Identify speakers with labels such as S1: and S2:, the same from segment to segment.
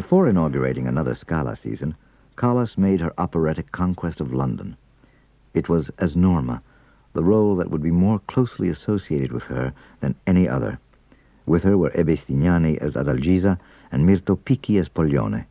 S1: Before inaugurating another Scala season, CALLAS made her operatic conquest of London. It was as Norma, the role that would be more closely associated with her than any other. With her were Ebe Stignani as Adalgisa and Mirto Picchi as Poglione.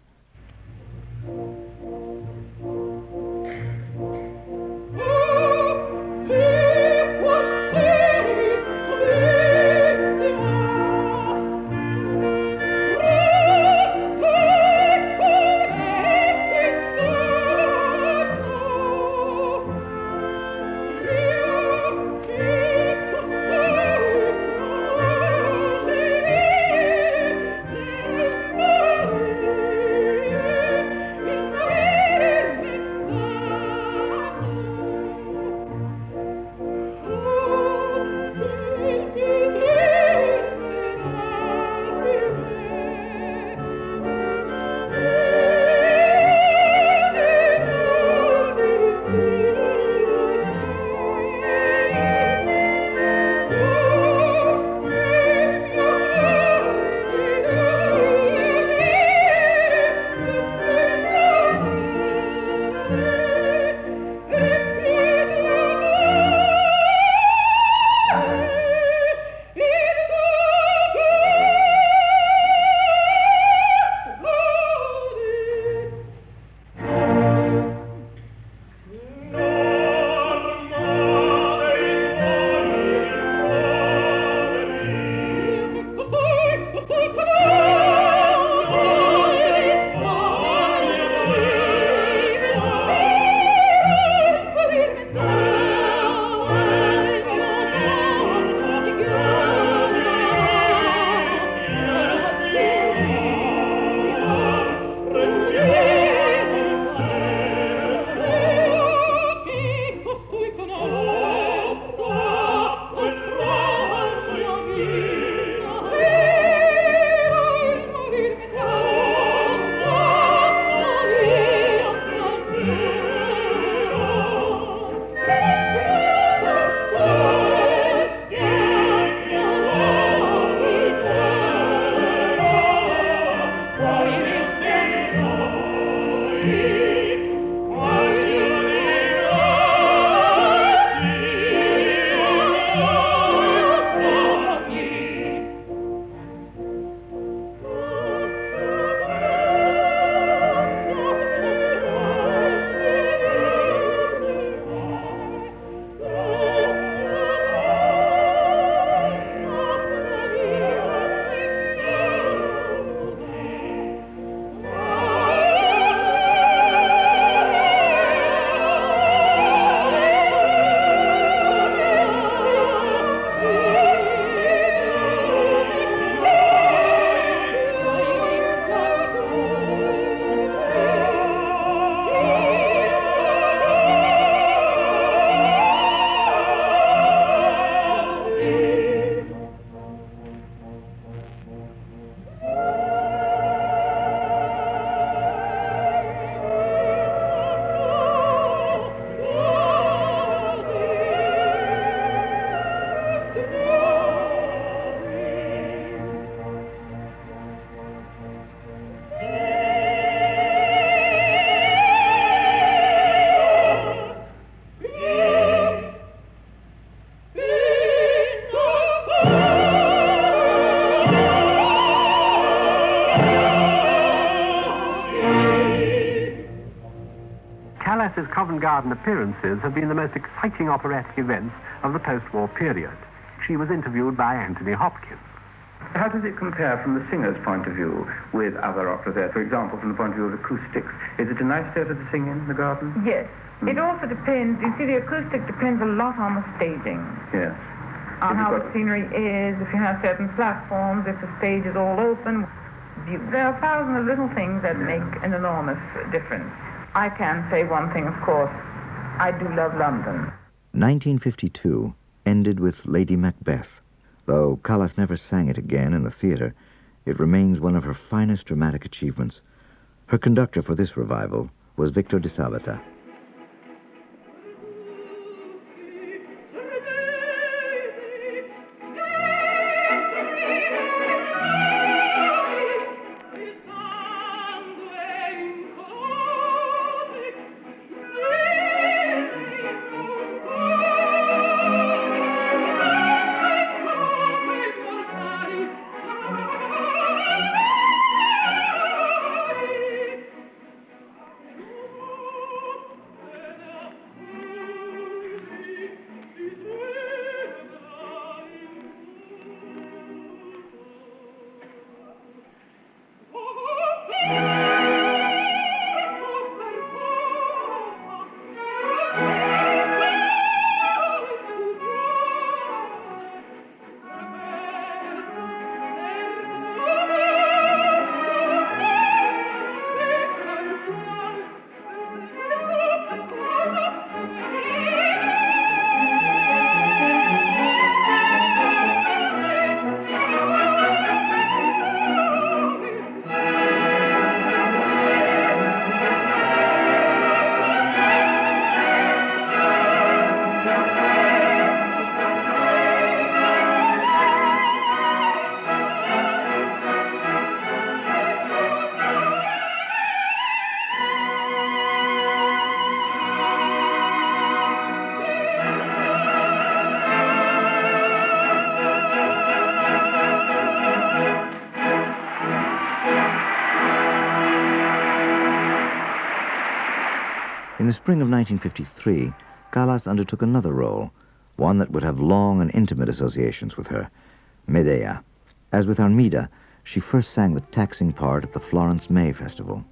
S2: Callas's Covent Garden appearances have been the most exciting operatic events of the post-war period. She was interviewed by Anthony Hopkins.
S3: How does it compare from the singer's point of view with other operas there? For example, from the point of view of acoustics, is it a nice theatre to sing in, the garden?
S4: Yes. It also depends. You see, the acoustic depends a lot on the staging.
S3: Yes.
S4: On how the scenery is, if you have certain platforms, if the stage is all open. There are thousands of little things that make an enormous difference. I can say one thing, of course. I do love London.
S1: 1952 ended with Lady Macbeth. Though Callas never sang it again in the theatre, it remains one of her finest dramatic achievements. Her conductor for this revival was Victor de Sabata. In the spring of 1953, Callas undertook another role, one that would have long and intimate associations with her, Medea. As with Armida, she first sang the taxing part at the Florence May Festival.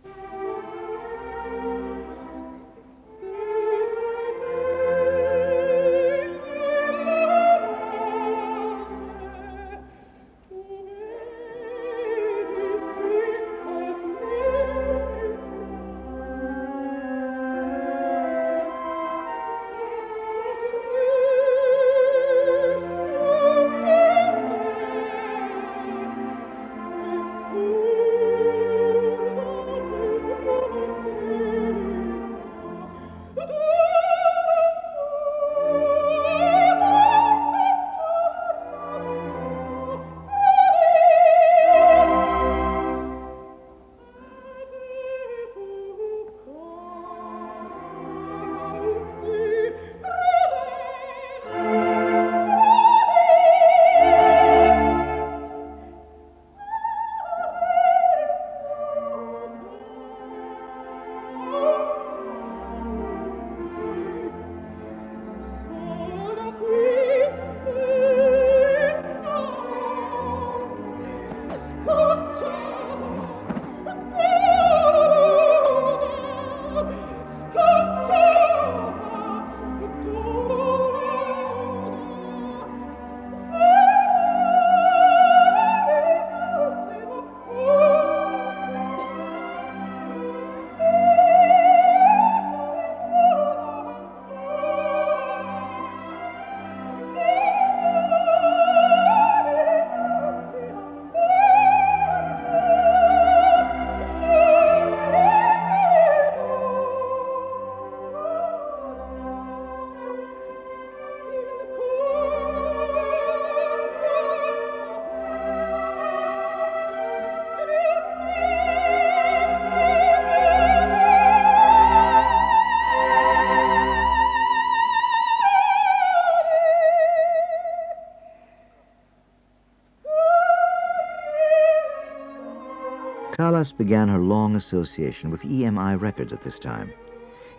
S1: Callas began her long association with EMI Records at this time.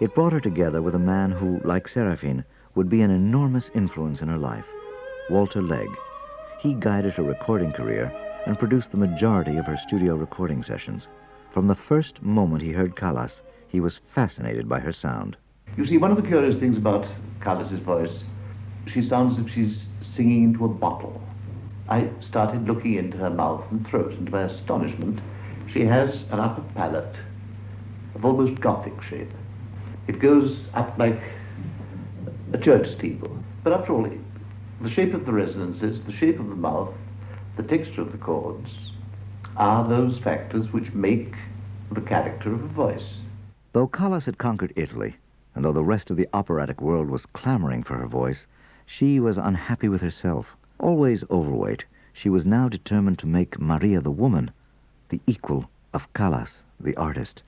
S1: It brought her together with a man who, like Seraphine, would be an enormous influence in her life, Walter Legg. He guided her recording career and produced the majority of her studio recording sessions. From the first moment he heard Callas, he was fascinated by her sound.
S5: You see, one of the curious things about Callas's voice, she sounds as if she's singing into a bottle. I started looking into her mouth and throat, and to my astonishment, she has an upper palate of almost Gothic shape. It goes up like a church steeple. But after all, the shape of the resonances, the shape of the mouth, the texture of the chords are those factors which make the character of a voice.
S1: Though Callas had conquered Italy, and though the rest of the operatic world was clamoring for her voice, she was unhappy with herself. Always overweight, she was now determined to make Maria the woman the equal of Callas, the artist.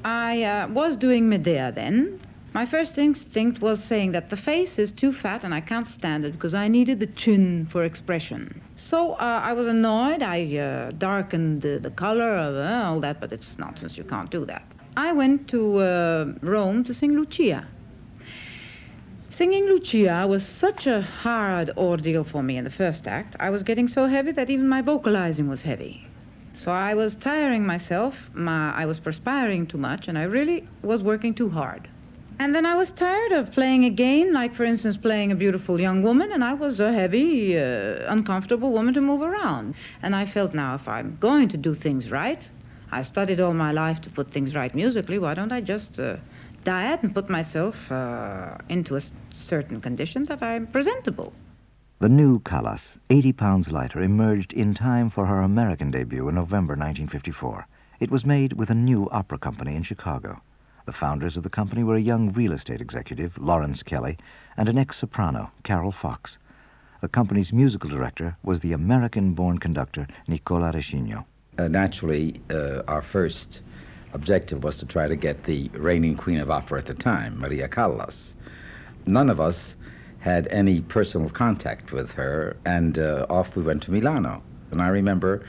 S6: I was doing Medea then. My first instinct was saying that the face is too fat and I can't stand it because I needed the chin for expression. So I was annoyed. I darkened the color of all that, but it's nonsense. You can't do that. I went to Rome to sing Lucia. Singing Lucia was such a hard ordeal for me in the first act. I was getting so heavy that even my vocalizing was heavy. So I was tiring myself, I was perspiring too much, and I really was working too hard. And then I was tired of playing again, like, for instance, playing a beautiful young woman, and I was a heavy, uncomfortable woman to move around. And I felt, now, if I'm going to do things right, I studied all my life to put things right musically, why don't I just diet and put myself into a certain condition that I'm presentable?
S1: The new Callas, 80 pounds lighter, emerged in time for her American debut in November 1954. It was made with a new opera company in Chicago. The founders of the company were a young real estate executive, Lawrence Kelly, and an ex-soprano, Carol Fox. The company's musical director was the American-born conductor, Nicola Rescigno.
S7: Naturally, our first objective was to try to get the reigning queen of opera at the time, Maria Callas. None of us had any personal contact with her, and off we went to Milano. And I remember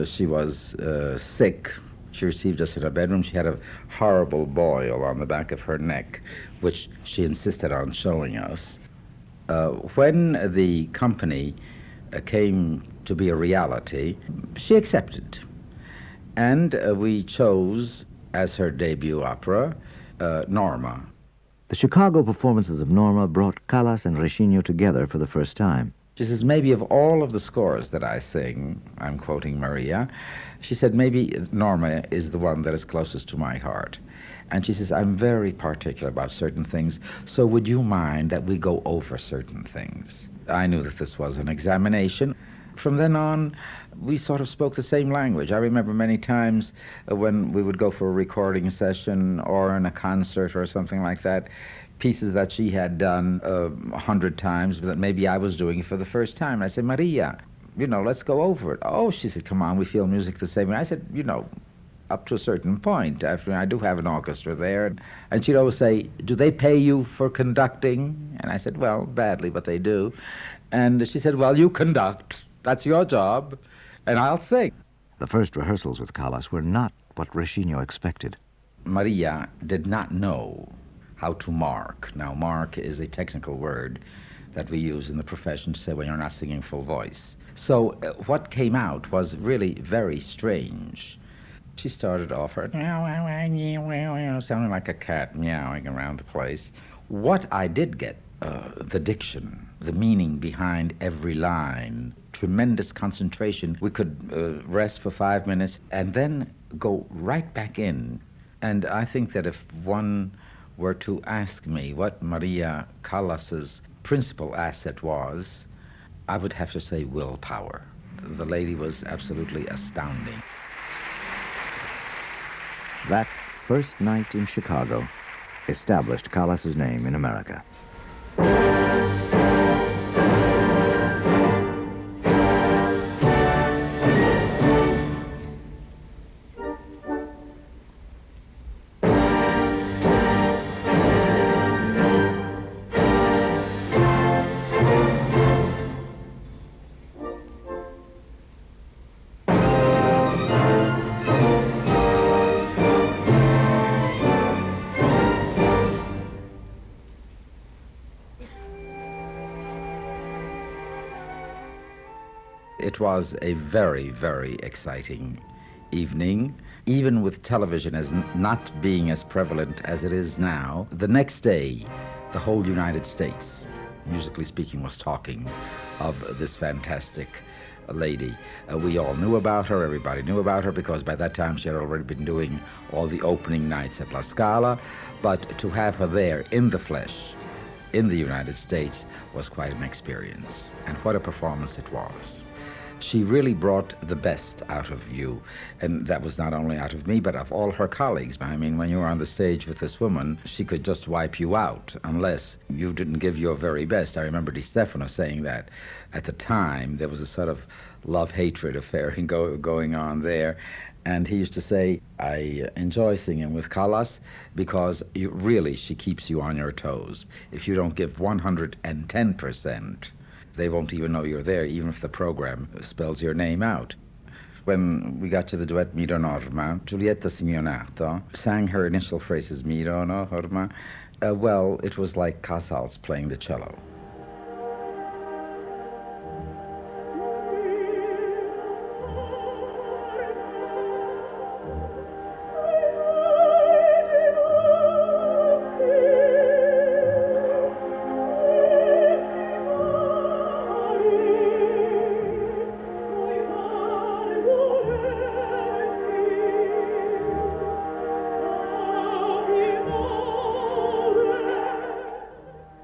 S7: she was sick She received us in her bedroom. She had a horrible boil on the back of her neck, which she insisted on showing us. When the company came to be a reality, she accepted. And we chose, as her debut opera, Norma.
S1: The Chicago performances of Norma brought Callas and Rescigno together for the first time.
S7: She says, maybe of all of the scores that I sing, I'm quoting Maria, she said, maybe Norma is the one that is closest to my heart. And she says, I'm very particular about certain things, so would you mind that we go over certain things? I knew that this was an examination. From then on, we sort of spoke the same language. I remember many times when we would go for a recording session or in a concert or something like that, pieces that she had done 100 times, but that maybe I was doing it for the first time. And I said, Maria, let's go over it. Oh, she said, come on, we feel music the same way. I said, up to a certain point. After I do have an orchestra there. And she'd always say, do they pay you for conducting? And I said, well, badly, but they do. And she said, well, you conduct. That's your job, and I'll sing.
S1: The first rehearsals with Callas were not what Rescigno expected.
S7: Maria did not know how to mark. Now, mark is a technical word that we use in the profession to say when you're not singing full voice. So what came out was really very strange. She started off her sounding like a cat meowing around the place. What I did get, the diction, the meaning behind every line, tremendous concentration. We could rest for 5 minutes and then go right back in. And I think that if one were to ask me what Maria Callas's principal asset was, I would have to say willpower. The lady was absolutely astounding.
S1: That first night in Chicago established Callas's name in America.
S7: It was a very, very exciting evening. Even with television as not being as prevalent as it is now, the next day, the whole United States, musically speaking, was talking of this fantastic lady. We all knew about her, everybody knew about her, because by that time she had already been doing all the opening nights at La Scala, but to have her there in the flesh, in the United States, was quite an experience. And what a performance it was. She really brought the best out of you, and that was not only out of me, but of all her colleagues. I mean, when you were on the stage with this woman, she could just wipe you out unless you didn't give your very best. I remember Di Stefano saying that at the time there was a sort of love-hatred affair going on there, and he used to say, I enjoy singing with Callas because she keeps you on your toes. If you don't give 110%, they won't even know you're there, even if the program spells your name out. When we got to the duet Mi do Norma, Giulietta Simeonato sang her initial phrases, Mi do Norma. Well, it was like Casals playing the cello.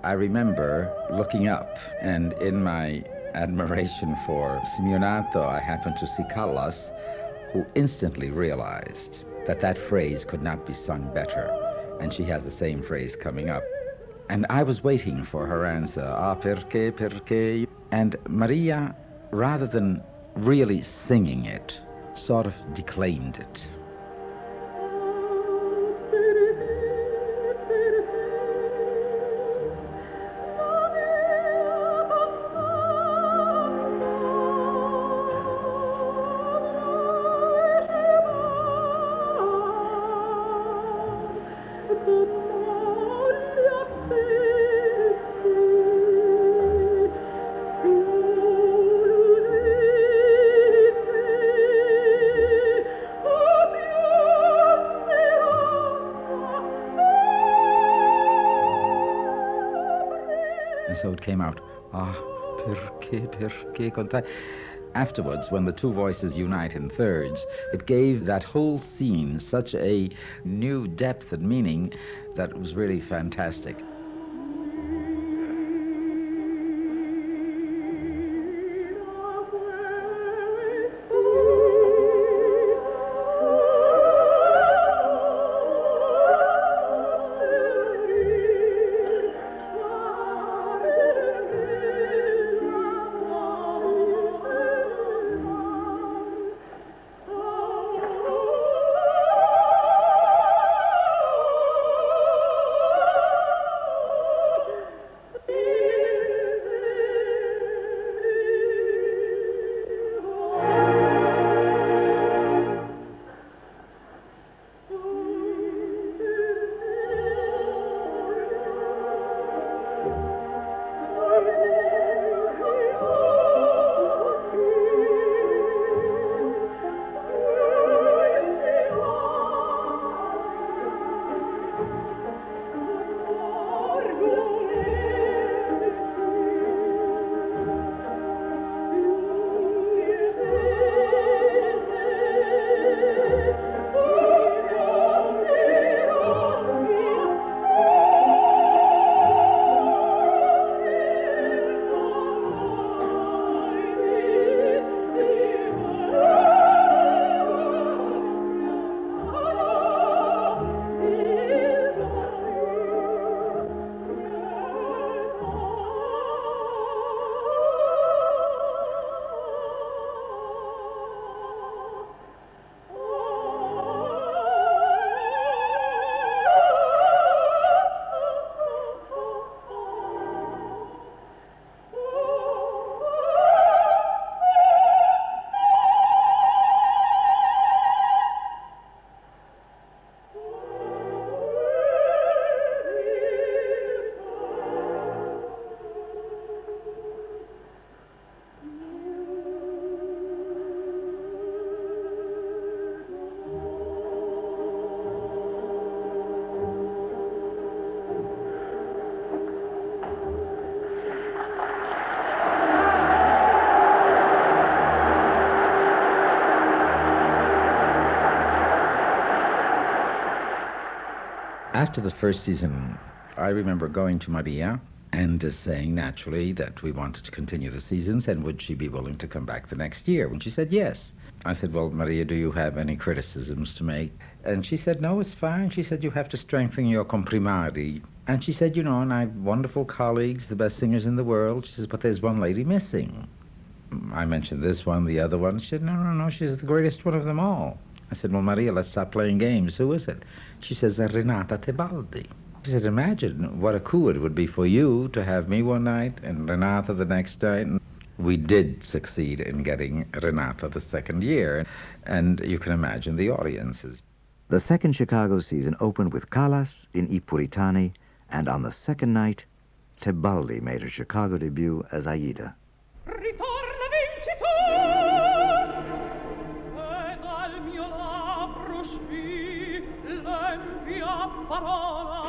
S7: I remember looking up, and in my admiration for Simeonato, I happened to see Callas, who instantly realized that that phrase could not be sung better, and she has the same phrase coming up. And I was waiting for her answer, perché? And Maria, rather than really singing it, sort of declaimed it. so it came out, perché contai. Afterwards, when the two voices unite in thirds, it gave that whole scene such a new depth and meaning that it was really fantastic. After the first season, I remember going to Maria and saying naturally that we wanted to continue the seasons and would she be willing to come back the next year. And she said yes. I said, well, Maria, do you have any criticisms to make? And she said, no, it's fine. She said, you have to strengthen your comprimari. And she said, you know, and I have wonderful colleagues, the best singers in the world. She says, but there's one lady missing. I mentioned this one, the other one. She said, no, she's the greatest one of them all. I said, well, Maria, let's stop playing games. Who is it? She says, Renata Tebaldi. She said, imagine what a coup it would be for you to have me one night and Renata the next night. And we did succeed in getting Renata the second year, and you can imagine the audiences.
S1: The second Chicago season opened with Callas in I Puritani, and on the second night, Tebaldi made her Chicago debut as Aida.
S8: Ritorna vincitor, e dal mio labbro uscì l'empia parola.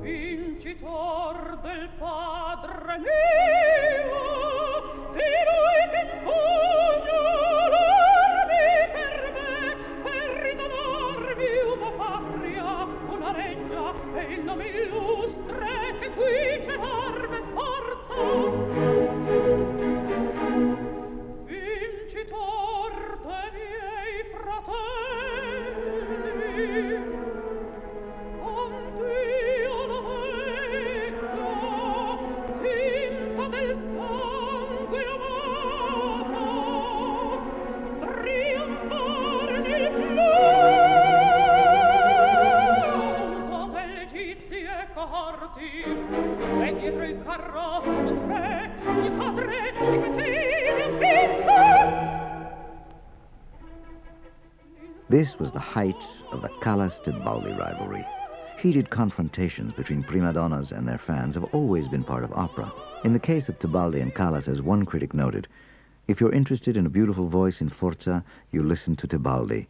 S8: Vincitor del padre mio, di lui che in pugno l'armi per me, per ridonarmi una patria, una reggia e il nome illustre che qui c'è l'arme forza. Vincitor dei miei fratelli, Dio la vecchia, tinta del sangue amata, trionfare nel plauso delle egizie corti, e dietro il carro un re, il padre di che te ha vinto.
S1: This was the height of the Callas-Tebaldi rivalry. Heated confrontations between prima donnas and their fans have always been part of opera. In the case of Tebaldi and Callas, as one critic noted, if you're interested in a beautiful voice in Forza, you listen to Tebaldi.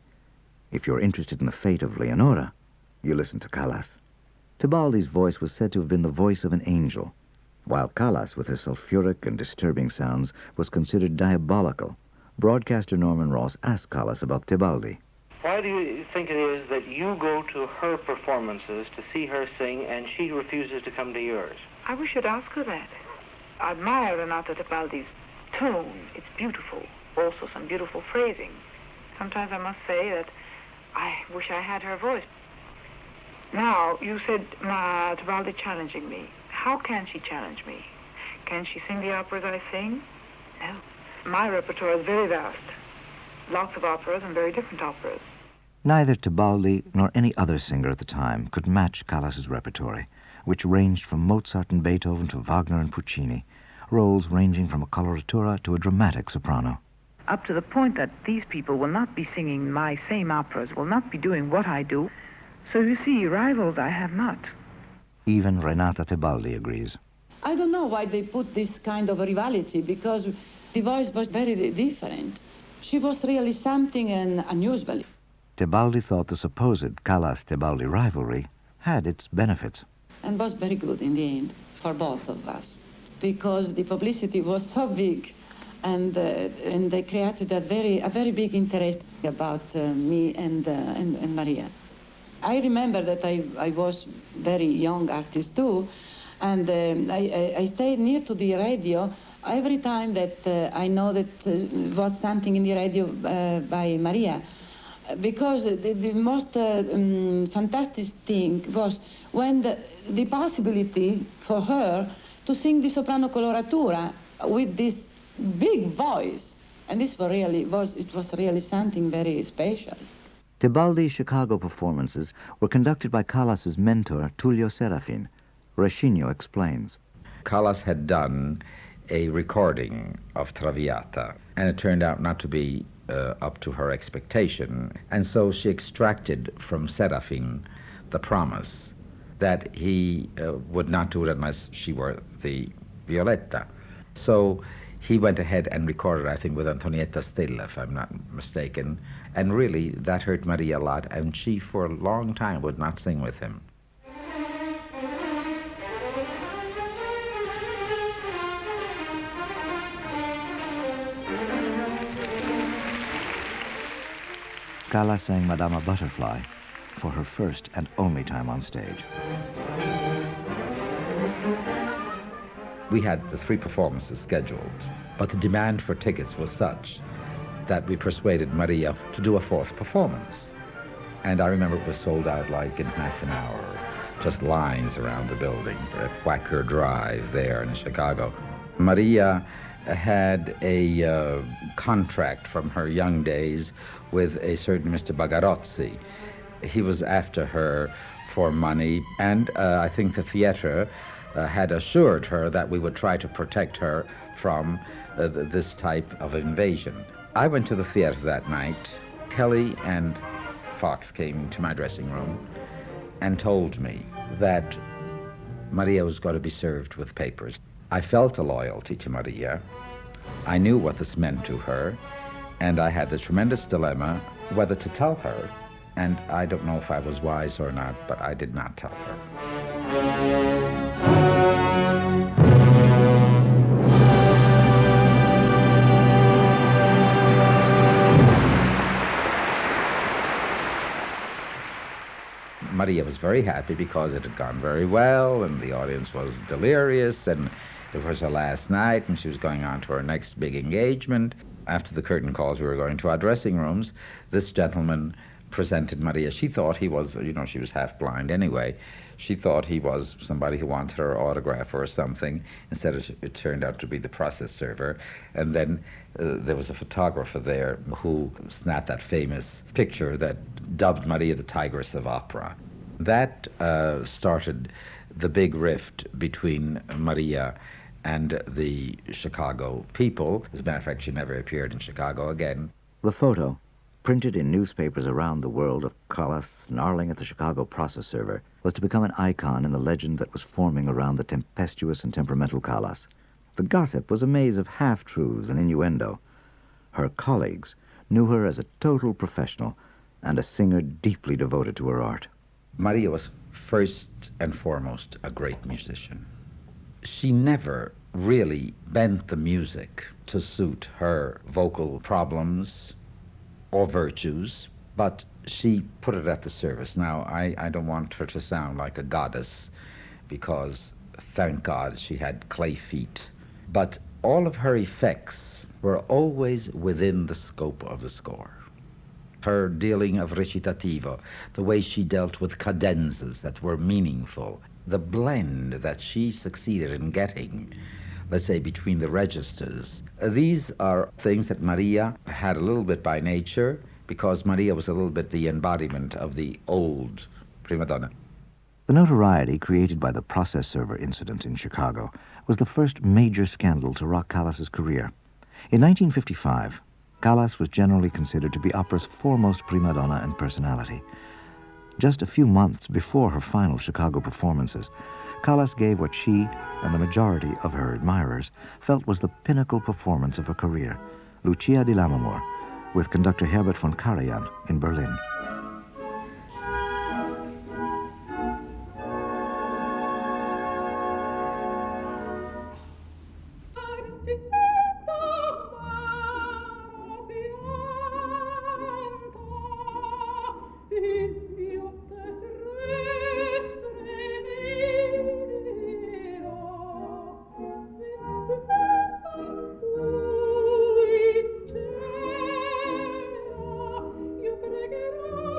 S1: If you're interested in the fate of Leonora, you listen to Callas. Tebaldi's voice was said to have been the voice of an angel, while Callas, with her sulphuric and disturbing sounds, was considered diabolical. Broadcaster Norman Ross asked Callas about Tebaldi.
S9: Why do you think it is that you go to her performances to see her sing and she refuses to come to yours?
S4: I wish you'd ask her that. I admire Renata Tebaldi's tone. It's beautiful. Also some beautiful phrasing. Sometimes I must say that I wish I had her voice. Now, you said Tebaldi challenging me. How can she challenge me? Can she sing the operas I sing? No. My repertoire is very vast. Lots of operas and very different operas.
S1: Neither Tebaldi nor any other singer at the time could match Callas's repertory, which ranged from Mozart and Beethoven to Wagner and Puccini, roles ranging from a coloratura to a dramatic soprano.
S4: Up to the point that these people will not be singing my same operas, will not be doing what I do. So you see, rivals I have not.
S1: Even Renata Tebaldi agrees.
S10: I don't know why they put this kind of rivalry, because the voice was very different. She was really something unusual.
S1: Tebaldi thought the supposed Callas-Tebaldi rivalry had its benefits.
S10: And was very good in the end for both of us, because the publicity was so big, and they created a very big interest about me and Maria. I remember that I was very young artist too, and I stayed near to the radio. Every time that I know that was something in the radio by Maria, because the most fantastic thing was when the possibility for her to sing the soprano coloratura with this big voice, and this was really something very special.
S1: Tebaldi's Chicago performances were conducted by Callas's mentor, Tullio Serafin. Rescigno explains.
S7: Callas had done a recording of Traviata, and it turned out not to be up to her expectation. And so she extracted from Serafin the promise that he would not do it unless she were the Violetta. So he went ahead and recorded, I think, with Antonietta Stella, if I'm not mistaken, and really that hurt Maria a lot, and she for a long time would not sing with him.
S1: Callas sang Madama Butterfly for her first and only time on stage.
S7: We had the 3 performances scheduled, but the demand for tickets was such that we persuaded Maria to do a 4th performance. And I remember it was sold out like in half an hour, just lines around the building at Wacker Drive there in Chicago. Maria had a contract from her young days with a certain Mr. Bagarozzi. He was after her for money, and I think the theater had assured her that we would try to protect her from this type of invasion. I went to the theater that night. Kelly and Fox came to my dressing room and told me that Maria was going to be served with papers. I felt a loyalty to Maria. I knew what this meant to her, and I had the tremendous dilemma whether to tell her, and I don't know if I was wise or not, but I did not tell her. Maria was very happy because it had gone very well, and the audience was delirious, and it was her last night, and she was going on to her next big engagement. After the curtain calls, we were going to our dressing rooms. This gentleman presented Maria. She thought he was, she was half blind anyway. She thought he was somebody who wanted her autograph or something. Instead, it turned out to be the process server. And then there was a photographer there who snapped that famous picture that dubbed Maria the Tigress of Opera. That started the big rift between Maria and the Chicago people. As a matter of fact, she never appeared in Chicago again.
S1: The photo, printed in newspapers around the world of Callas snarling at the Chicago process server, was to become an icon in the legend that was forming around the tempestuous and temperamental Callas. The gossip was a maze of half-truths and innuendo. Her colleagues knew her as a total professional and a singer deeply devoted to her art.
S7: Maria was first and foremost a great musician. She never really bent the music to suit her vocal problems or virtues, but she put it at the service. Now, I don't want her to sound like a goddess because, thank God, she had clay feet. But all of her effects were always within the scope of the score. Her dealing of recitativo, the way she dealt with cadenzas that were meaningful, the blend that she succeeded in getting, let's say, between the registers. These are things that Maria had a little bit by nature, because Maria was a little bit the embodiment of the old prima donna.
S1: The notoriety created by the process server incident in Chicago was the first major scandal to rock Callas's career. In 1955, Callas was generally considered to be opera's foremost prima donna and personality. Just a few months before her final Chicago performances, Callas gave what she and the majority of her admirers felt was the pinnacle performance of her career, Lucia di Lammermoor, with conductor Herbert von Karajan in Berlin.
S8: Io pregherò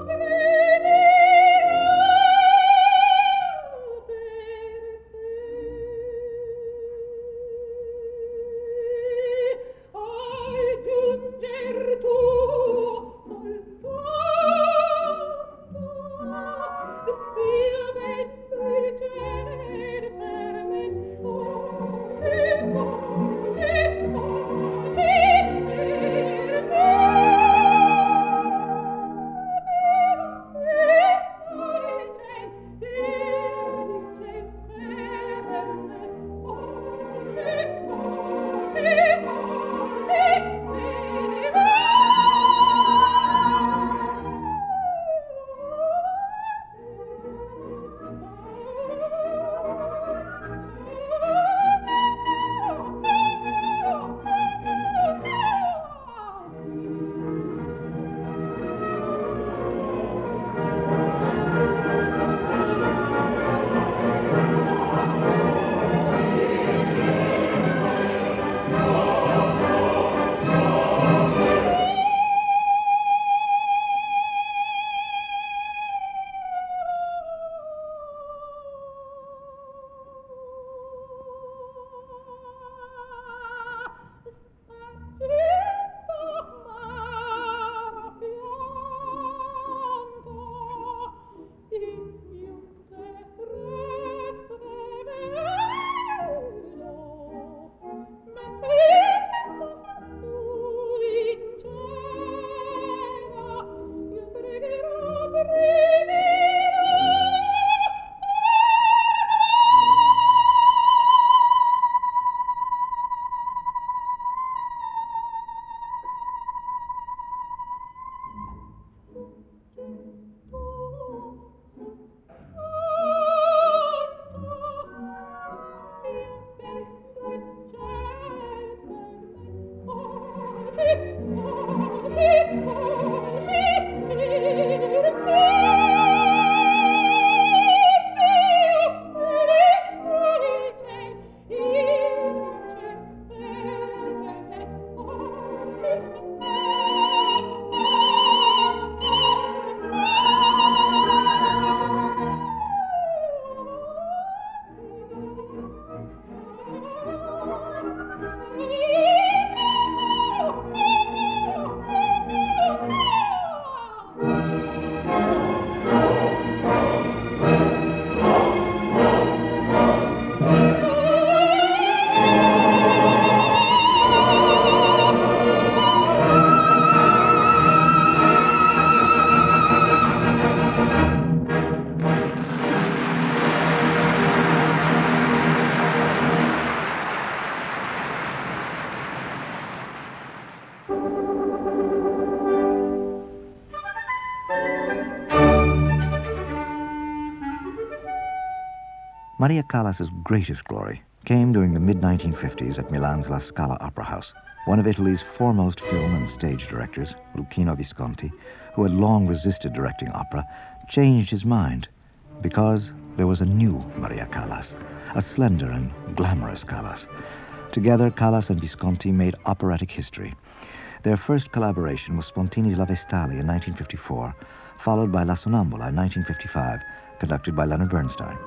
S1: Maria Callas's greatest glory came during the mid-1950s at Milan's La Scala Opera House. One of Italy's foremost film and stage directors, Luchino Visconti, who had long resisted directing opera, changed his mind because there was a new Maria Callas, a slender and glamorous Callas. Together, Callas and Visconti made operatic history. Their first collaboration was Spontini's La Vestale in 1954, followed by La Sonnambula in 1955, conducted by Leonard Bernstein.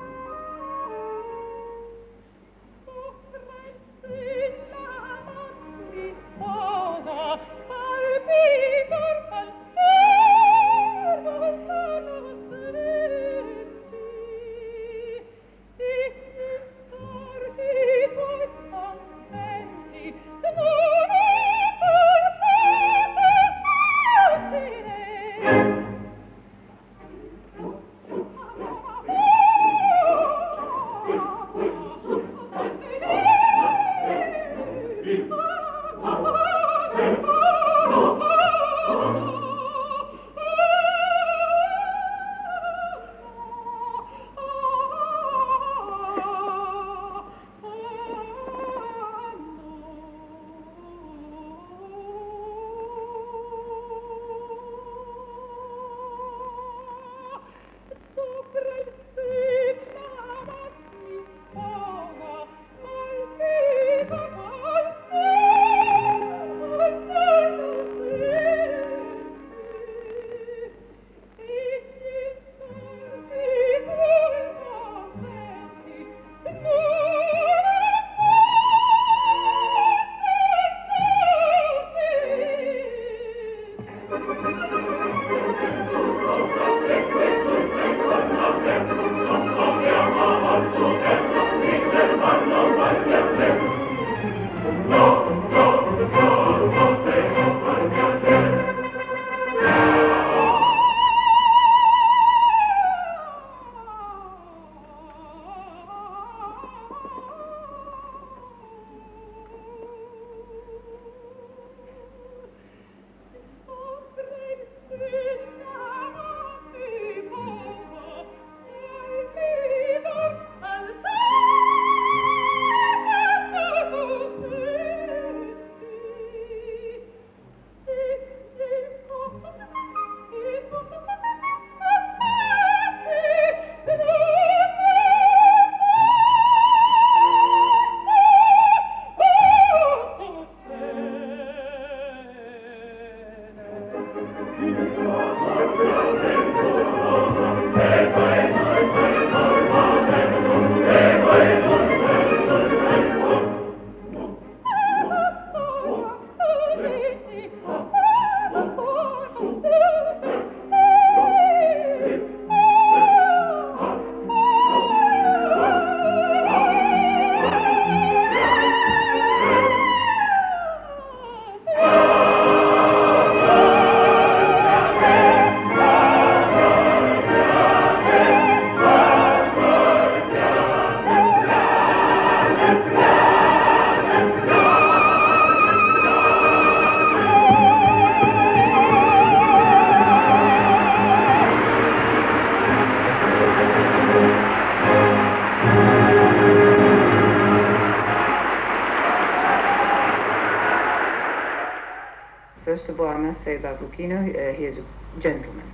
S4: First of all, I must say about Luchino, he is a gentleman.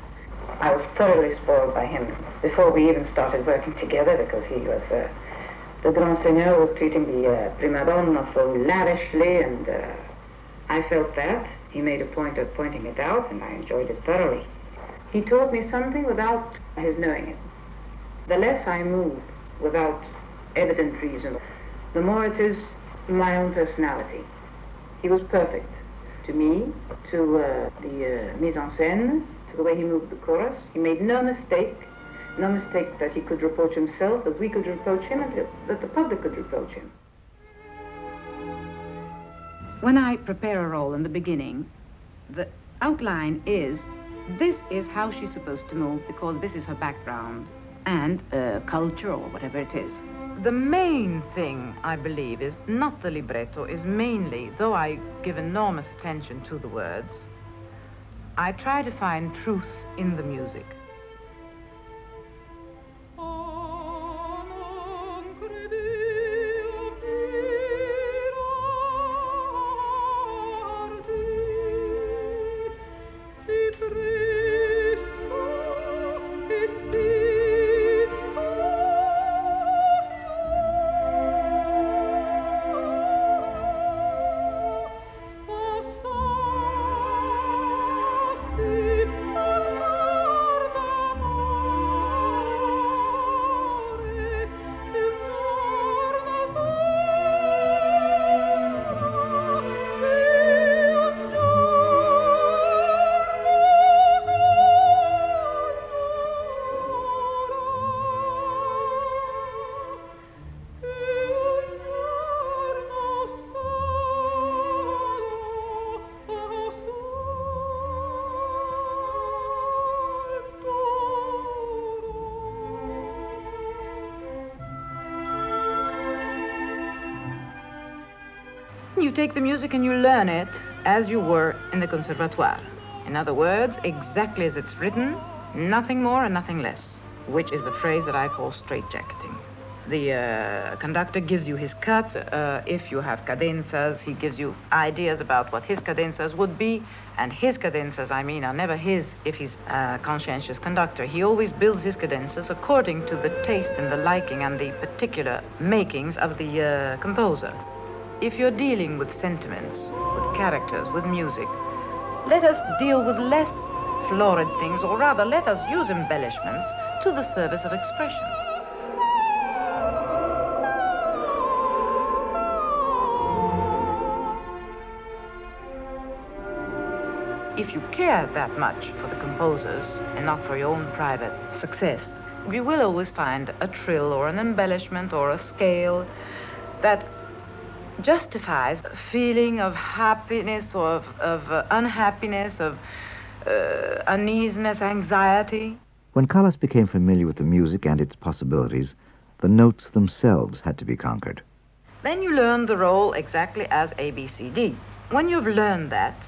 S4: I was thoroughly spoiled by him before we even started working together, because he was, the Grand Seigneur was treating the prima donna so lavishly, and I felt that. He made a point of pointing it out, and I enjoyed it thoroughly. He taught me something without his knowing it. The less I move without evident reason, the more it is my own personality. He was perfect. To me, to the mise en scène, to the way he moved the chorus. He made no mistake that he could reproach himself, that we could reproach him, and that the public could reproach him.
S6: When I prepare a role in the beginning, the outline is, this is how she's supposed to move, because this is her background and culture or whatever it is.
S11: The main thing, I believe, is not the libretto, is mainly, though I give enormous attention to the words, I try to find truth in the music. take the music and you learn it as you were in the conservatoire. In other words, exactly as it's written, nothing more and nothing less, which is the phrase that I call straitjacketing. The conductor gives you his cuts. If you have cadenzas, he gives you ideas about what his cadenzas would be. And his cadenzas, I mean, are never his if he's a conscientious conductor. He always builds his cadenzas according to the taste and the liking and the particular makings of the composer. If you're dealing with sentiments, with characters, with music, let us deal with less florid things, or rather, let us use embellishments to the service of expression. If you care that much for the composers and not for your own private success, you will always find a trill or an embellishment or a scale that justifies a feeling of happiness or of unhappiness, of uneasiness, anxiety.
S1: When Callas became familiar with the music and its possibilities, the notes themselves had to be conquered.
S11: Then you learn the role exactly as ABCD. When you've learned that,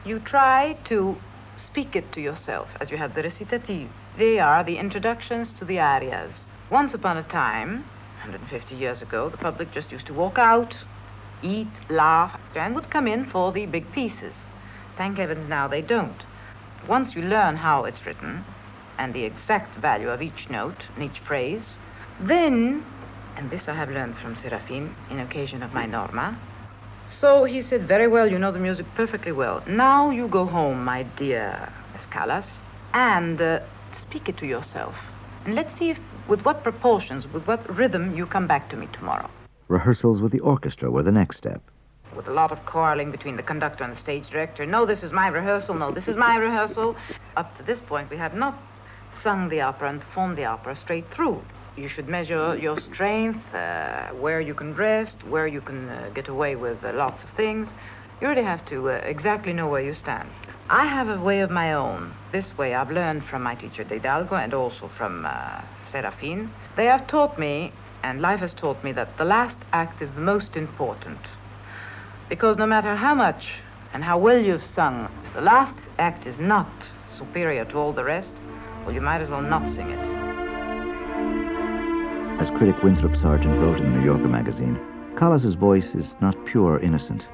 S11: you try to speak it to yourself, as you have the recitative. They are the introductions to the arias. Once upon a time, 150 years ago, the public just used to walk out, eat, laugh, and would come in for the big pieces. Thank heavens now they don't. Once you learn how it's written, and the exact value of each note and each phrase, then, and this I have learned from Serafin in occasion of my Norma, so he said, very well, you know the music perfectly well. Now you go home, my dear Miss Callas, and speak it to yourself. And let's see if, with what proportions, with what rhythm you come back to me tomorrow.
S1: Rehearsals with the orchestra were the next step.
S11: With a lot of quarreling between the conductor and the stage director. No, this is my rehearsal. No, this is my rehearsal. Up to this point, we have not sung the opera and performed the opera straight through. You should measure your strength, where you can rest, where you can get away with lots of things. You really have to exactly know where you stand. I have a way of my own. This way I've learned from my teacher, De Hidalgo, and also from Serafin. They have taught me, and life has taught me, that the last act is the most important. Because no matter how much and how well you've sung, if the last act is not superior to all the rest, well, you might as well not sing it.
S1: As critic Winthrop Sargent wrote in the New Yorker magazine, Callas's voice is not pure innocent.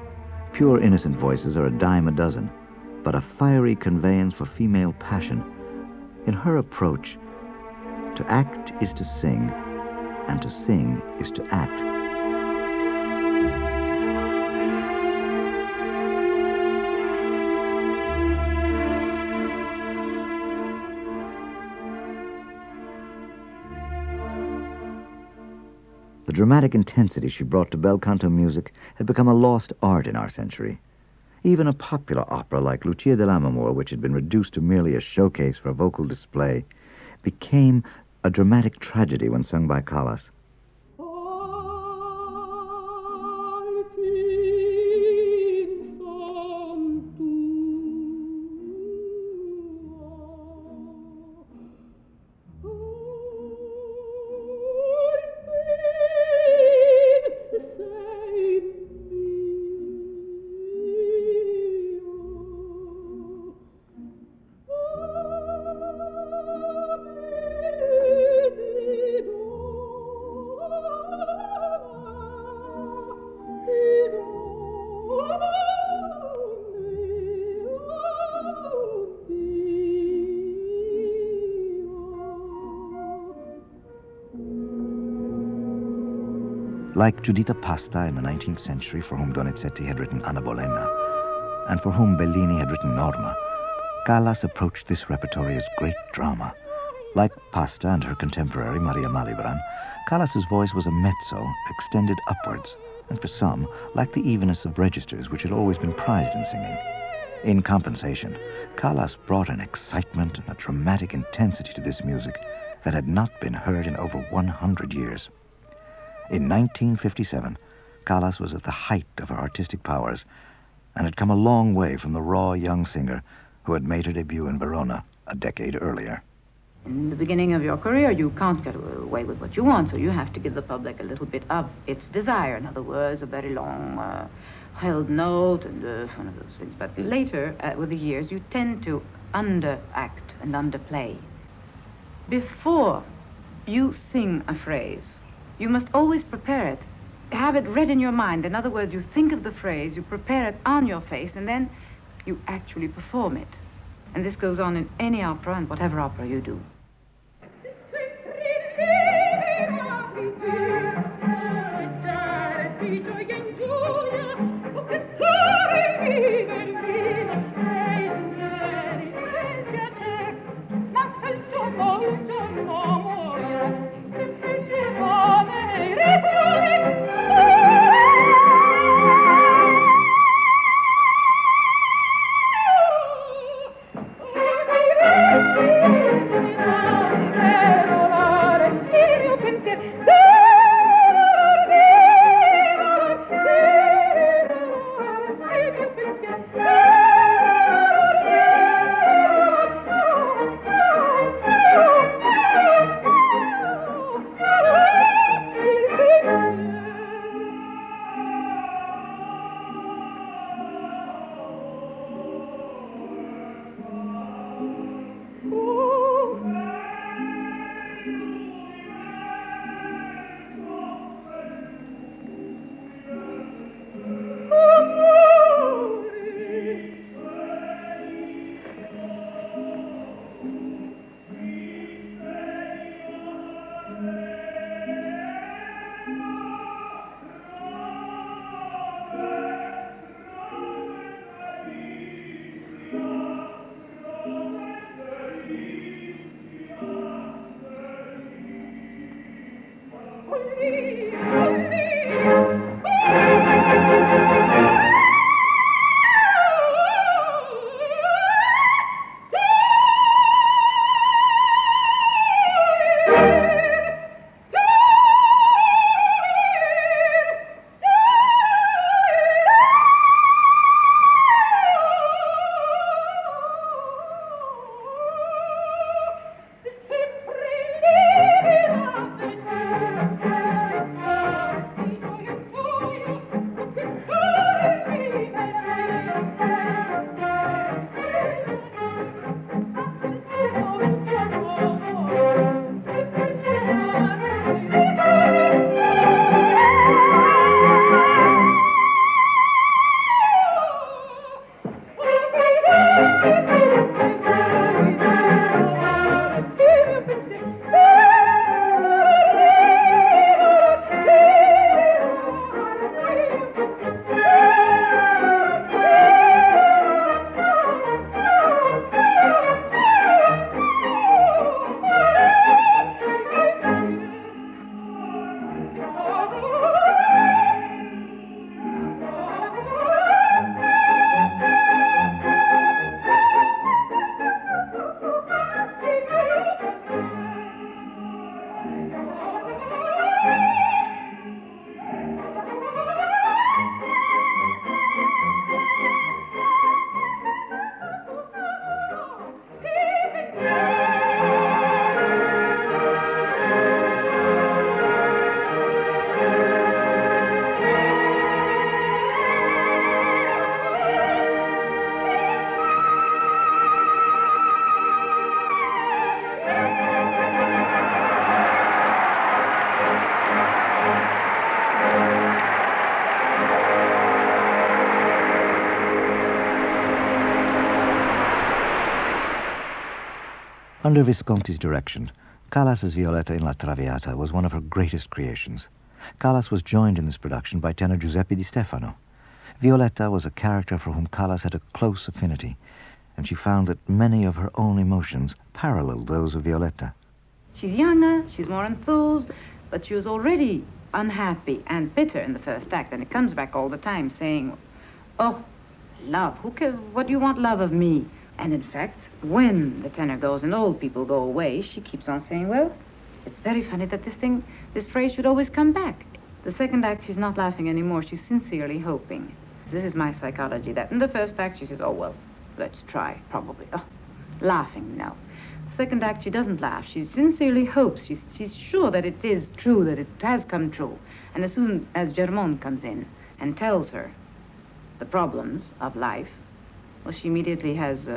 S1: Pure innocent voices are a dime a dozen, but a fiery conveyance for female passion. In her approach, to act is to sing, and to sing is to act. The dramatic intensity she brought to bel canto music had become a lost art in our century. Even a popular opera like Lucia de Lammermoor, which had been reduced to merely a showcase for vocal display, became a dramatic tragedy when sung by Callas. Like Giuditta Pasta in the 19th century, for whom Donizetti had written Anna Bolena, and for whom Bellini had written Norma, Callas approached this repertory as great drama. Like Pasta and her contemporary, Maria Malibran, Callas's voice was a mezzo, extended upwards, and for some, like the evenness of registers, which had always been prized in singing. In compensation, Callas brought an excitement and a dramatic intensity to this music that had not been heard in over 100 years. In 1957, Callas was at the height of her artistic powers and had come a long way from the raw young singer who had made her debut in Verona a decade earlier.
S11: In the beginning of your career, you can't get away with what you want, so you have to give the public a little bit of its desire. In other words, a very long held note and one of those things. But later, with the years, you tend to underact and underplay. Before you sing a phrase, you must always prepare it. Have it read in your mind. In other words, you think of the phrase, you prepare it on your face, and then you actually perform it. And this goes on in any opera and whatever opera you do.
S1: Under Visconti's direction, Callas's Violetta in La Traviata was one of her greatest creations. Callas was joined in this production by tenor Giuseppe Di Stefano. Violetta was a character for whom Callas had a close affinity, and she found that many of her own emotions paralleled those of Violetta.
S11: She's younger, she's more enthused, but she was already unhappy and bitter in the first act, and it comes back all the time saying, "Oh, love, what do you want love of me?" And in fact, when the tenor goes and old people go away, she keeps on saying, well, it's very funny that this phrase should always come back. The second act, she's not laughing anymore, she's sincerely hoping. This is my psychology, that in the first act she says, oh, well, let's try, probably. Oh, laughing, no. The second act, she doesn't laugh, she sincerely hopes, she's sure that it is true, that it has come true. And as soon as Germont comes in and tells her the problems of life, well, she immediately has,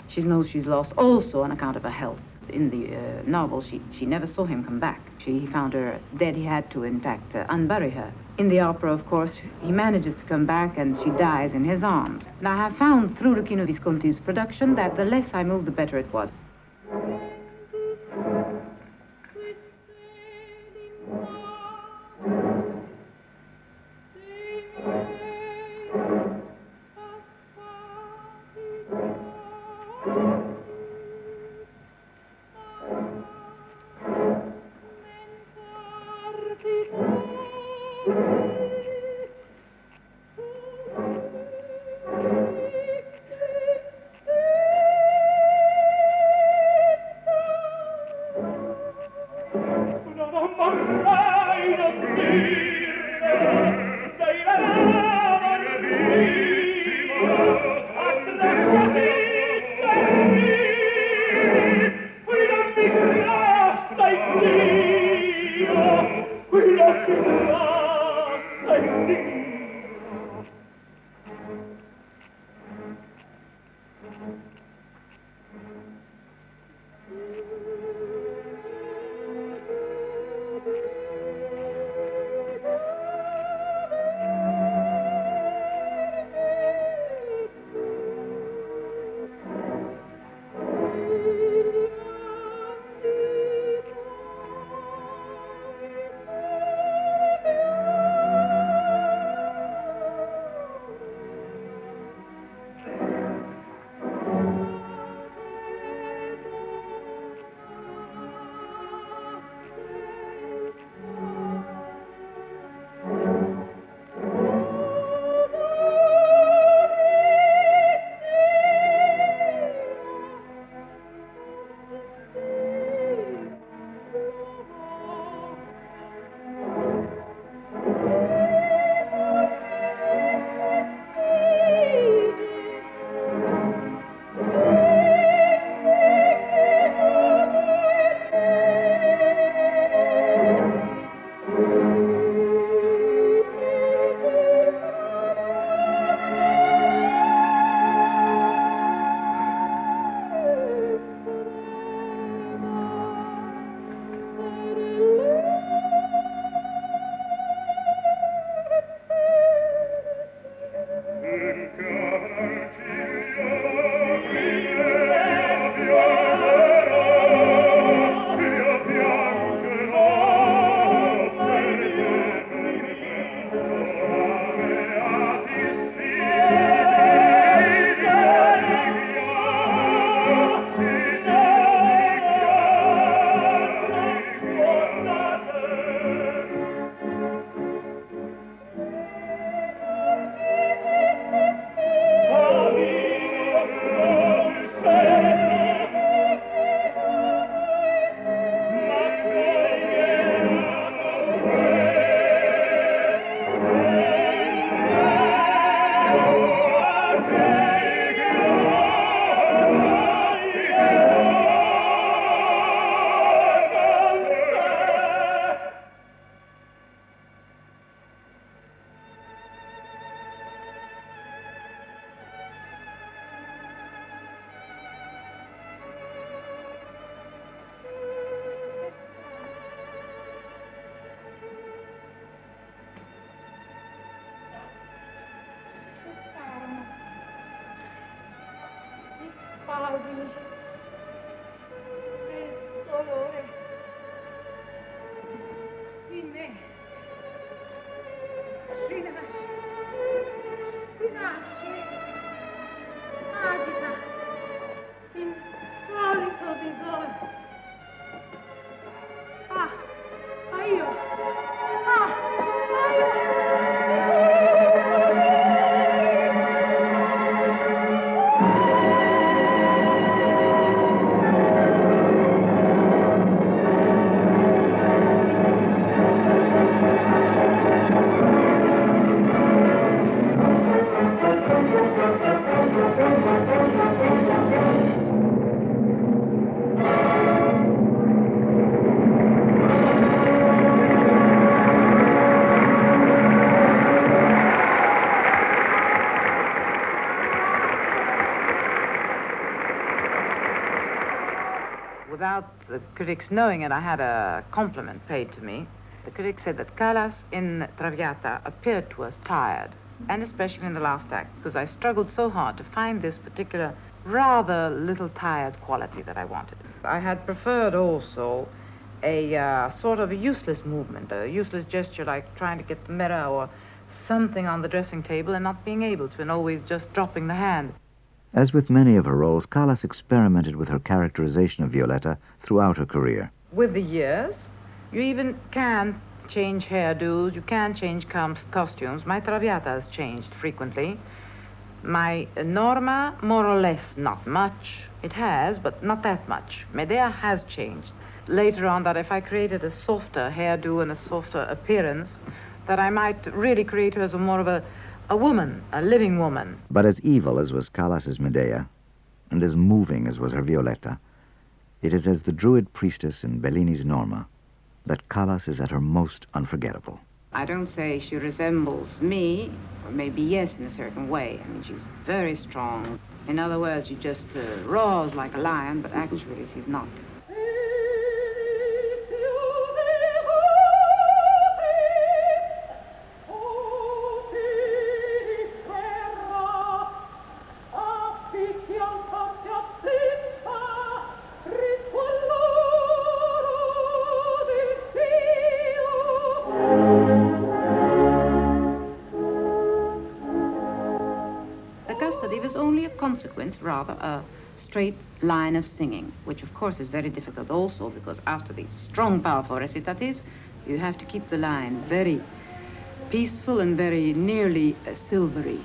S11: she knows she's lost also on account of her health. In the novel, she never saw him come back. He found her dead. He had to, in fact, unbury her. In the opera, of course, he manages to come back and she dies in his arms. And I have found through Luchino Visconti's production that the less I moved, the better it was.
S8: Paghi il dolore di me. Rinasce, agita, insolito vigore. Io.
S11: Without the critics knowing it, I had a compliment paid to me. The critic said that Callas in Traviata appeared to us tired, and especially in the last act, because I struggled so hard to find this particular rather little tired quality that I wanted. I had preferred also a sort of a useless movement, a useless gesture like trying to get the mirror or something on the dressing table and not being able to, and always just dropping the hand.
S1: As with many of her roles, Callas experimented with her characterization of Violetta throughout her career.
S11: With the years, you even can change hairdos, you can change costumes. My Traviata has changed frequently. My Norma, more or less, not much. It has, but not that much. Medea has changed. Later on, that if I created a softer hairdo and a softer appearance, that I might really create her as more of a woman, a living woman.
S1: But as evil as was Callas's Medea, and as moving as was her Violetta, it is as the Druid priestess in Bellini's Norma that Callas is at her most unforgettable.
S6: I don't say she resembles me, or maybe yes in a certain way. I mean, she's very strong. In other words, she just roars like a lion, but actually she's not. Consequence, rather a straight line of singing, which of course is very difficult also, because after these strong, powerful recitatives, you have to keep the line very peaceful and very nearly silvery.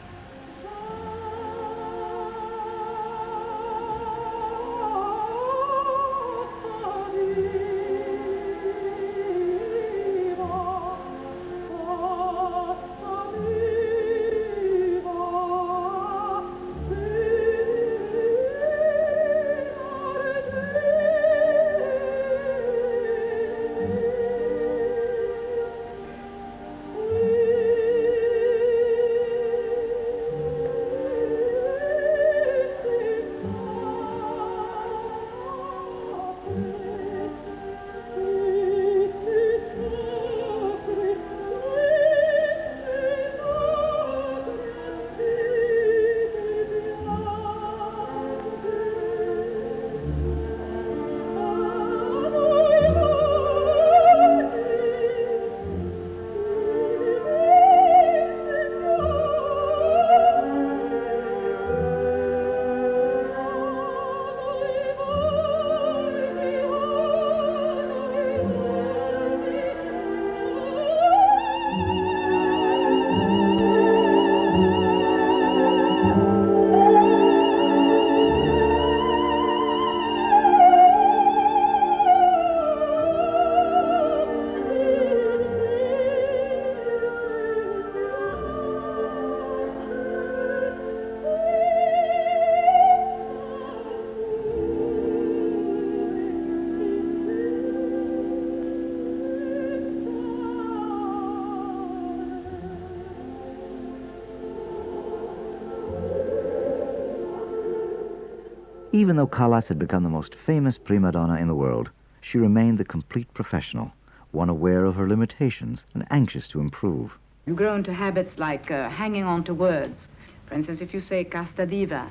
S1: Even though Callas had become the most famous prima donna in the world, she remained the complete professional, one aware of her limitations and anxious to improve.
S6: You grow into habits like hanging on to words. For instance, if you say casta diva,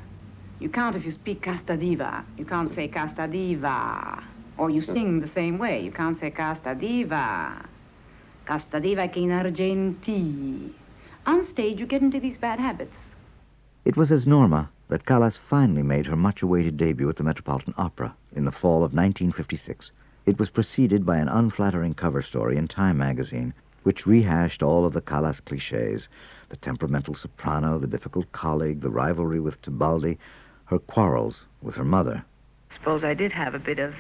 S6: you can't, if you speak casta diva, you can't say casta diva. Or you sing the same way. You can't say casta diva che in argenti. On stage, you get into these bad habits.
S1: It was as Norma that Callas finally made her much-awaited debut at the Metropolitan Opera in the fall of 1956. It was preceded by an unflattering cover story in Time magazine, which rehashed all of the Callas clichés: the temperamental soprano, the difficult colleague, the rivalry with Tebaldi, her quarrels with her mother.
S4: I suppose I did have a bit of,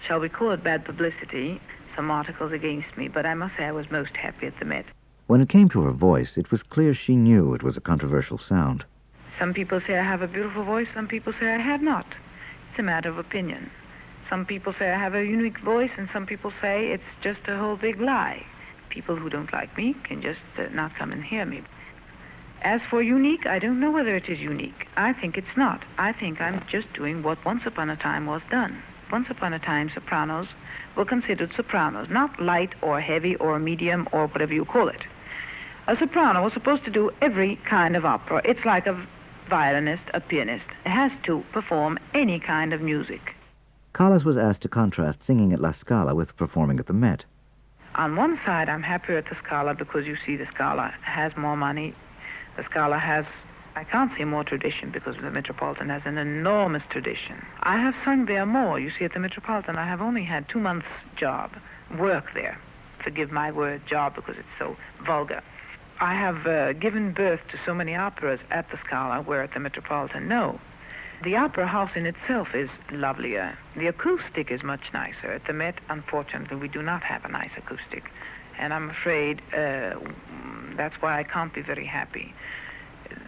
S4: shall we call it bad publicity, some articles against me, but I must say I was most happy at the Met.
S1: When it came to her voice, it was clear she knew it was a controversial sound.
S4: Some people say I have a beautiful voice, some people say I have not. It's a matter of opinion. Some people say I have a unique voice, and some people say it's just a whole big lie. People who don't like me can just not come and hear me. As for unique, I don't know whether it is unique. I think it's not. I think I'm just doing what once upon a time was done. once upon a time sopranos were considered sopranos, not light or heavy or medium or whatever you call it. A soprano was supposed to do every kind of opera. It's like a violinist, a pianist. It has to perform any kind of music.
S1: Callas was asked to contrast singing at La Scala with performing at the Met.
S4: On one side, I'm happier at the Scala because you see the Scala has more money. The Scala has, I can't say more tradition because the Metropolitan has an enormous tradition. I have sung there more. You see, at the Metropolitan, I have only had 2 months' work there. Forgive my word job because it's so vulgar. I have given birth to so many operas at the Scala, where at the Metropolitan, no. The opera house in itself is lovelier. The acoustic is much nicer. At the Met, unfortunately, we do not have a nice acoustic. And I'm afraid that's why I can't be very happy.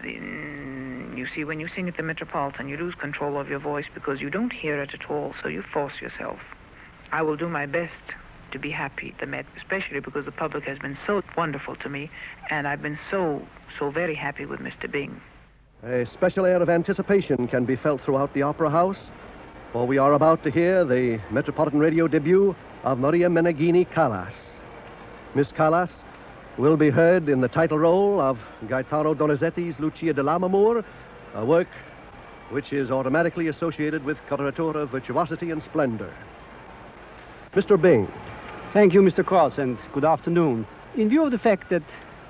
S4: You see, when you sing at the Metropolitan, you lose control of your voice because you don't hear it at all, so you force yourself. I will do my best to be happy at the Met, especially because the public has been so wonderful to me, and I've been so very happy with Mr. Bing.
S12: A special air of anticipation can be felt throughout the Opera House, for we are about to hear the Metropolitan Radio debut of Maria Meneghini Callas. Miss Callas will be heard in the title role of Gaetano Donizetti's Lucia di Lammermoor, a work which is automatically associated with coloratura, virtuosity, and splendor. Mr. Bing.
S13: Thank you, Mr. Cross, and good afternoon. In view of the fact that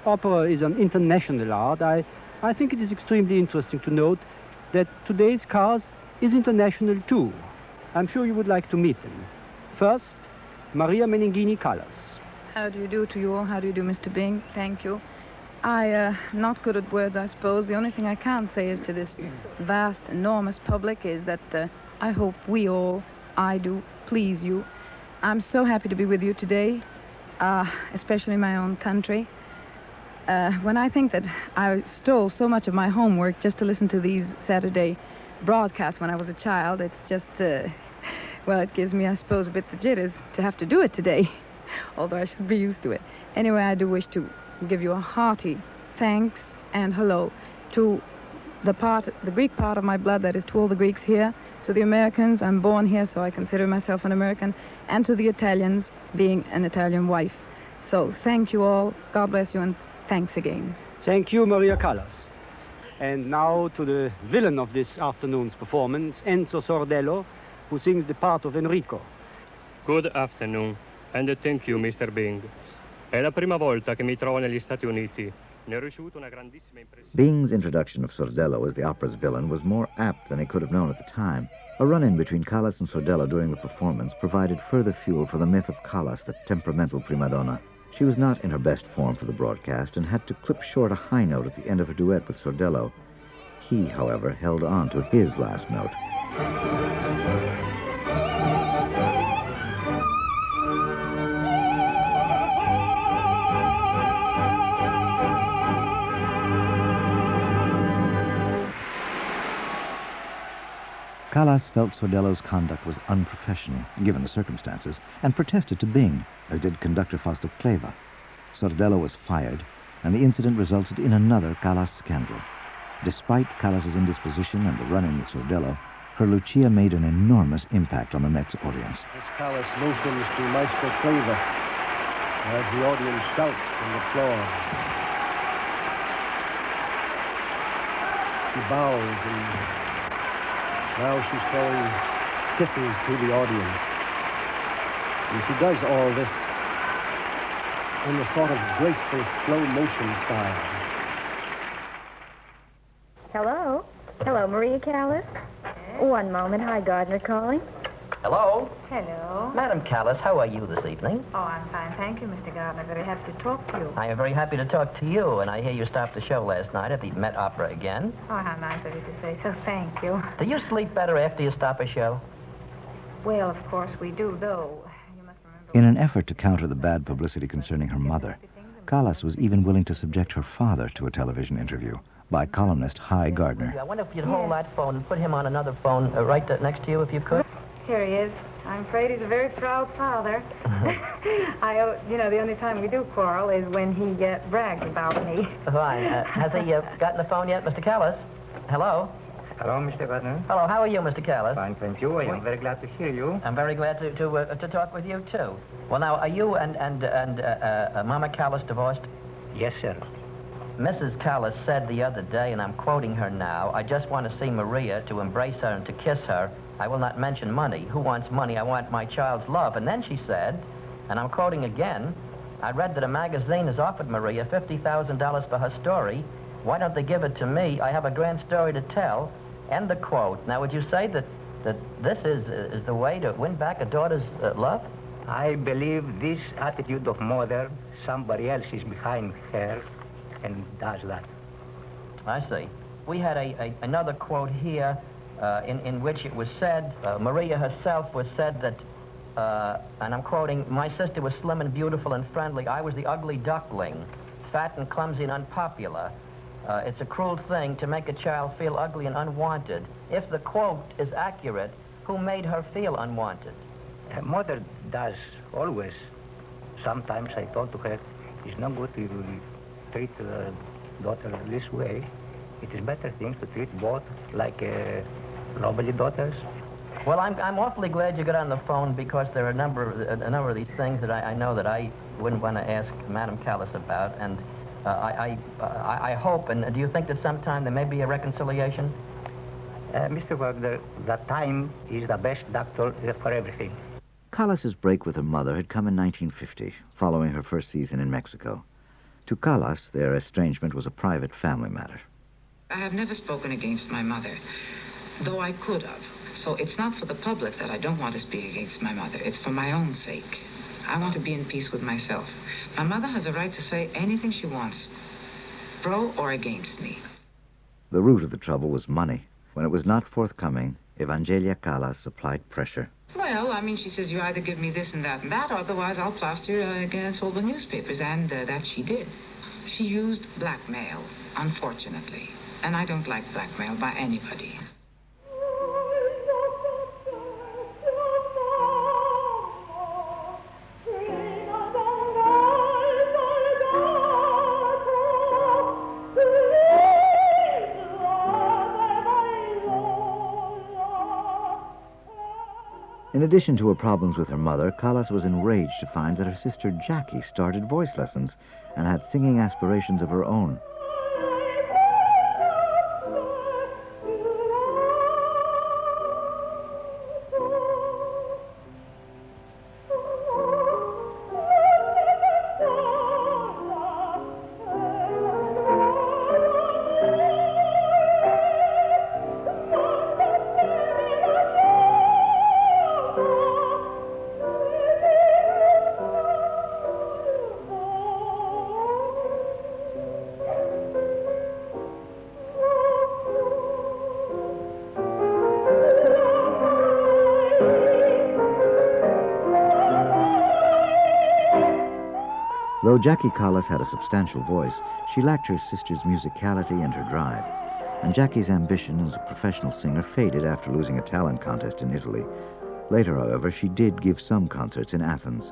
S13: opera is an international art, I think it is extremely interesting to note that today's cast is international too. I'm sure you would like to meet them. First, Maria Meneghini Callas.
S11: How do you do to you all? How do you do, Mr. Bing? Thank you. Not good at words, I suppose. The only thing I can say is to this vast, enormous public is that I hope I do, please you. I'm so happy to be with you today, especially in my own country. When I think that I stole so much of my homework just to listen to these Saturday broadcasts when I was a child, it's just, well, it gives me, I suppose, a bit the jitters to have to do it today, although I should be used to it. Anyway, I do wish to give you a hearty thanks and hello to the Greek part of my blood, that is to all the Greeks here, to the Americans, I'm born here, so I consider myself an American, and to the Italians, being an Italian wife. So thank you all, God bless you, and thanks again.
S13: Thank you, Maria Callas. And now to the villain of this afternoon's performance, Enzo Sordello, who sings the part of Enrico.
S14: Good afternoon, and thank you, Mr. Bing. È la prima volta che mi trovo negli Stati Uniti. Ne ho ricevuto una grandissima impressione.
S1: Bing's introduction of Sordello as the opera's villain was more apt than he could have known at the time. A run-in between Callas and Sordello during the performance provided further fuel for the myth of Callas, the temperamental prima donna. She was not in her best form for the broadcast and had to clip short a high note at the end of her duet with Sordello. He, however, held on to his last note. Callas felt Sordello's conduct was unprofessional, given the circumstances, and protested to Bing, as did conductor Fausto Cleva. Sordello was fired, and the incident resulted in another Callas scandal. Despite Callas's indisposition and the run-in with Sordello, her Lucia made an enormous impact on the Met's audience.
S12: Miss Callas motions to Maestro Cleva as the audience shouts and applauds. She bows and now she's throwing kisses to the audience. And she does all this in a sort of graceful, slow-motion style.
S15: Hello? Hello, Maria Callas? One moment. Hi, Gardner calling.
S16: Hello?
S15: Hello.
S16: Madam Callas, how are you this evening?
S15: Oh, I'm fine. Thank you, Mr. Gardner. Very happy to talk to you.
S16: I am very happy to talk to you, and I hear you stopped the show last night at the Met Opera again.
S15: Oh, how nice of you to say so. Thank you.
S16: Do you sleep better after you stop a show?
S15: Well, of course we do, though.
S1: In an effort to counter the bad publicity concerning her mother, Callas was even willing to subject her father to a television interview by columnist Hy Gardner.
S16: I wonder if you'd hold that phone and put him on another phone right next to you, if you could.
S15: Here he is. I'm afraid he's a very proud father. The only time we do quarrel is when he brags about me.
S16: Fine. Has he gotten the phone yet, Mr. Callas? Hello?
S17: Hello, Mr. Gardner.
S16: Hello, how are you, Mr. Callas?
S17: Fine, thank you. I am very glad to hear you.
S16: I'm very glad to talk with you, too. Well, now, are you and Mama Callas divorced?
S17: Yes, sir.
S16: Mrs. Callas said the other day, and I'm quoting her now, I just want to see Maria, to embrace her and to kiss her. I will not mention money. Who wants money? I want my child's love. And then she said, and I'm quoting again, I read that a magazine has offered Maria $50,000 for her story. Why don't they give it to me? I have a grand story to tell. End the quote. Now, would you say that this is the way to win back a daughter's love?
S17: I believe this attitude of mother, somebody else is behind her and does that.
S16: I see. We had another quote here in which it was said, Maria herself was said that, and I'm quoting, my sister was slim and beautiful and friendly. I was the ugly duckling, fat and clumsy and unpopular. It's a cruel thing to make a child feel ugly and unwanted. If the quote is accurate, who made her feel unwanted?
S17: Mother does always. Sometimes I told to her, it's not good to treat daughter this way. It is better things to treat both like lovely daughters.
S16: Well, I'm awfully glad you got on the phone because there are a number of these things that I know that I wouldn't want to ask Madame Callas about, and I hope, and do you think that sometime there may be a reconciliation?
S17: Mr. Wagner, the time is the best doctor for everything.
S1: Callas's break with her mother had come in 1950, following her first season in Mexico. To Callas, their estrangement was a private family matter.
S6: I have never spoken against my mother, though I could have. So it's not for the public that I don't want to speak against my mother. It's for my own sake. I want to be in peace with myself. My mother has a right to say anything she wants, pro or against me.
S1: The root of the trouble was money. When it was not forthcoming, Evangelia Callas applied pressure.
S6: Well, I mean, she says, you either give me this and that, otherwise I'll plaster against all the newspapers, and that she did. She used blackmail, unfortunately, and I don't like blackmail by anybody.
S1: In addition to her problems with her mother, Callas was enraged to find that her sister Jackie started voice lessons and had singing aspirations of her own. Though Jackie Callas had a substantial voice, she lacked her sister's musicality and her drive, and Jackie's ambition as a professional singer faded after losing a talent contest in Italy. Later, however, she did give some concerts in Athens.